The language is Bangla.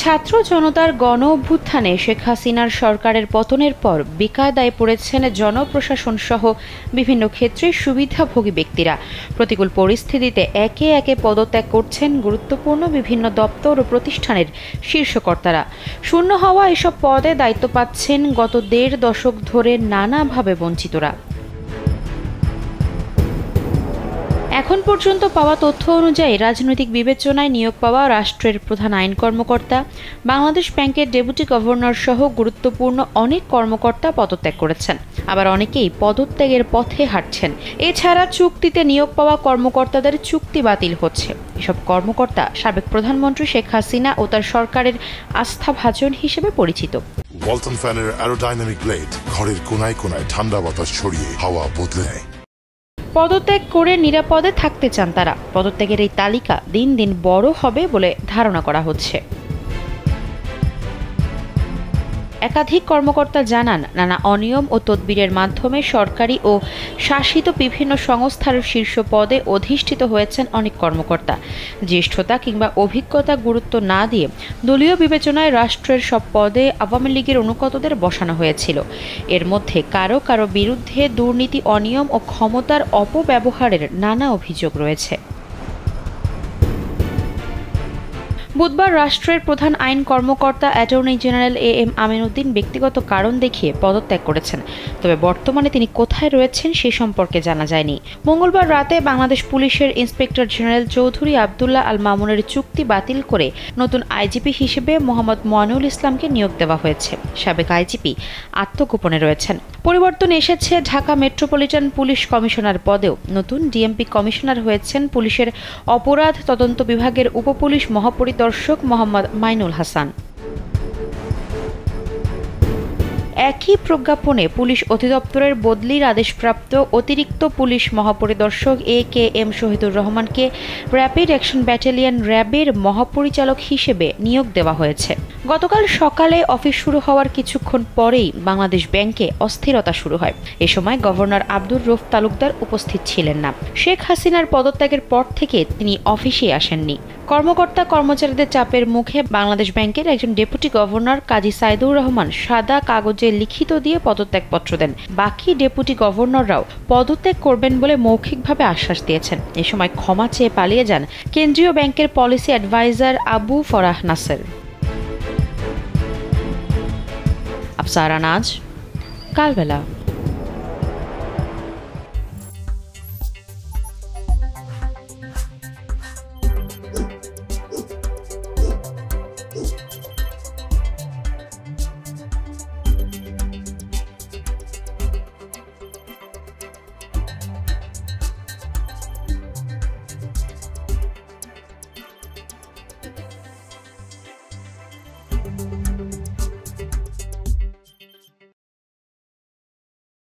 ছাত্র জনতার গণ অভ্যুত্থানে শেখ হাসিনার সরকারের পতনের পর বেকায়দায় পড়েছেন জনপ্রশাসন সহ বিভিন্ন ক্ষেত্রে সুবিধাভোগী ব্যক্তিরা। প্রতিকূল পরিস্থিতিতে একে একে পদত্যাগ করছেন গুরুত্বপূর্ণ বিভিন্ন দপ্তর ও প্রতিষ্ঠানের শীর্ষকর্তারা। শূন্য হওয়া এসব পদে দায়িত্ব পাচ্ছেন গত ১.৫ দশক ধরে নানাভাবে বঞ্চিতরা। এখন পর্যন্ত পাওয়া তথ্য অনুযায়ী রাজনৈতিক বিবেচনায় নিয়োগ পাওয়া রাষ্ট্রের প্রধান আইন কর্মকর্তা, বাংলাদেশ ব্যাংকের ডেপুটি গভর্নর সহ গুরুত্বপূর্ণ অনেক কর্মকর্তা পদত্যাগ করেছেন। আবার অনেকেই পদত্যাগের পথে হাঁটছেন। এছাড়া চুক্তিতে নিয়োগ পাওয়া কর্মকর্তাদের চুক্তি বাতিল হচ্ছে। এসব কর্মকর্তা সাবেক প্রধানমন্ত্রী শেখ হাসিনা ও তার সরকারের আস্থাভাজন হিসেবে পরিচিত। ওয়ালটন ফ্যানের অ্যারোডাইনামিক ব্লেড ঘরের কোনায় কোনায় ঠান্ডা বাতাস ছড়িয়ে হাওয়া বদলে নেয়। পদত্যাগ করে নিরাপদে থাকতে চান তারা। পদত্যাগের এই তালিকা দিন দিন বড় হবে বলে ধারণা করা হচ্ছে। একাধিক কর্মকর্তা জানান, নানা অনিয়ম ও তদবিরের মাধ্যমে সরকারি ও শাসিত বিভিন্ন সংস্থার শীর্ষ পদে অধিষ্ঠিত হয়েছেন অনেক কর্মকর্তা। জ্যেষ্ঠতা কিংবা অভিজ্ঞতা গুরুত্ব না দিয়ে দলীয় বিবেচনায় রাষ্ট্রের সব পদে আওয়ামী লীগের অনুগতদের বসানো হয়েছিল। এর মধ্যে কারো কারো বিরুদ্ধে দুর্নীতি, অনিয়ম ও ক্ষমতার অপব্যবহারের নানা অভিযোগ রয়েছে। বুধবার রাষ্ট্রের প্রধান আইন কর্মকর্তা attorney general M Amin Uddin ব্যক্তিগত কারণ দেখিয়ে পদত্যাগ করেছেন। তবে বর্তমানে তিনি কোথায় রয়েছেন সে সম্পর্কে জানা যায়নি। মঙ্গলবার রাতে বাংলাদেশ পুলিশের ইন্সপেক্টর জেনারেল চৌধুরী আবদুল্লাহ আল মামুনের চুক্তি বাতিল করে নতুন আইজিপি হিসেবে মোহাম্মদ ময়নুল ইসলামকে নিয়োগ দেওয়া হয়েছে। সাবেক আইজিপি আত্মগোপনে রয়েছেন। পরিবর্তন এসেছে ঢাকা মেট্রোপলিটন পুলিশ কমিশনার পদেও। নতুন ডিএমপি কমিশনার হয়েছেন পুলিশের অপরাধ তদন্ত বিভাগের উপপুলিশ মহাপরিদর্শক মোহাম্মদ মাইনুল হাসান। একই প্রজ্ঞাপনে পুলিশ অধিদপ্তরের বদলির আদেশপ্রাপ্ত অতিরিক্ত পুলিশ মহাপরিদর্শক AKM শহীদুর রহমানকে র্যাপিড অ্যাকশন ব্যাটালিয়ন র্যাবের মহাপরিচালক হিসেবে নিয়োগ দেওয়া হয়েছে। গতকাল সকালে অফিস শুরু হওয়ার কিছুক্ষণ পরেই বাংলাদেশ ব্যাংকে অস্থিরতা শুরু হয়। এ সময় গভর্নর আব্দুর রউফ তালুকদার উপস্থিত ছিলেন না। শেখ হাসিনার পদত্যাগের পর থেকে তিনি অফিসে আসেননি। কর্মকর্তা কর্মচারীদের চাপের মুখে বাংলাদেশ ব্যাংকের একজন ডেপুটি গভর্নর কাজী সাইদুর রহমান সাদা কাগজে লিখিত দিয়ে পদত্যাগপত্র দেন। বাকি ডেপুটি গভর্নররাও পদত্যাগ করবেন বলে মৌখিকভাবে আশ্বাস দিয়েছেন। এ সময় ক্ষমা চেয়ে পালিয়ে যান কেন্দ্রীয় ব্যাংকের পলিসি অ্যাডভাইজার আবু ফরাহ নাসের। আফসারা নাজ, কালবেলা।